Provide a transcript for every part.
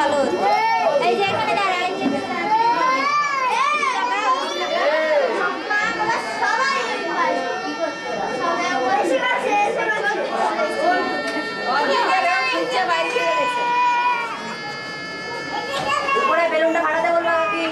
ভালো হতো। এই যে এখানে দাঁড়ায় উপরে বেলুনটা ফাটাতে বলবো কি?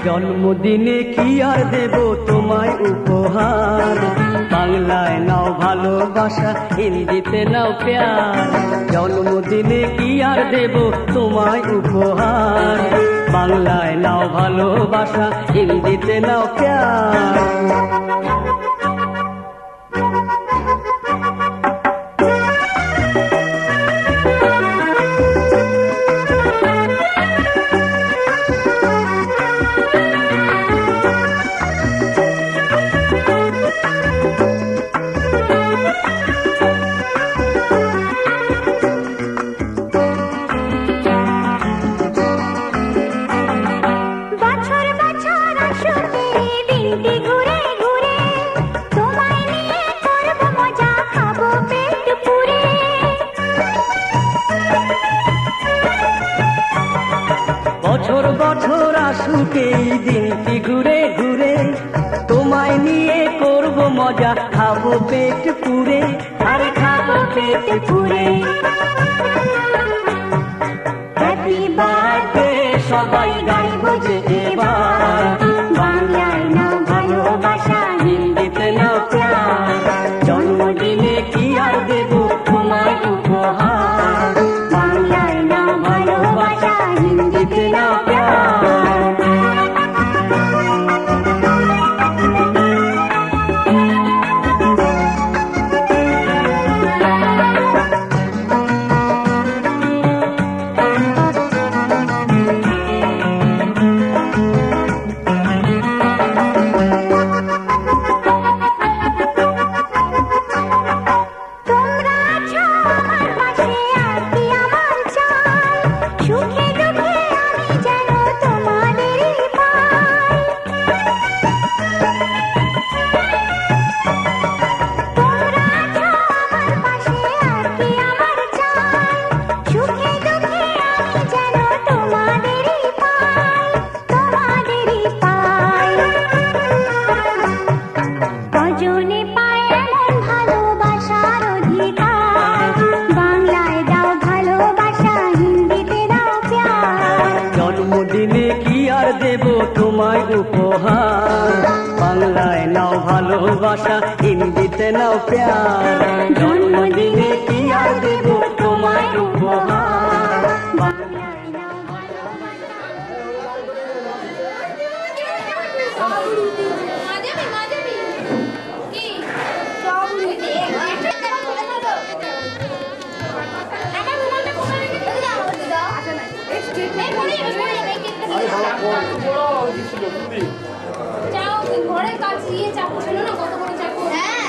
জন্মদিনে কি আর দেব তোমায় উপহার, বাংলায় নাও ভালোবাসা, হিন্দিতে নাও প্যার। জন্মদিনে কি আর দেব তোমায় উপহার, বাংলায় নাও ভালোবাসা, হিন্দিতে নাও প্যার। বছর বছর আসুক এই দিনটি ঘুরে ঘুরে, তোমায় নিয়ে করব মজা, খাবো পেট পুরে, আরে খাবো পেট পুরে। হ্যাপি বার্থডে সবাই গাইবো যে এবার, বাংলায় নাও ভালোবাসা, হিন্দিতে নাও প্যার। জন্মদিনে কি আর দেব তোমায় উপহার, বাংলায় নাও ভালোবাসা, হিন্দিতে নাও প্যার। জন্মদিনে কি আর দেব তোমায় উপহার, বাংলায় নাও ভালোবাসা, হিন্দিতে নাও প্যার। জন্মদিনে কি আর দেব তোমায় উপহার, বাংলায় নাও ভালোবাসা। ঘরের কাছে গিয়ে চাকু ছিল না, কত বড় চাকু। হ্যাঁ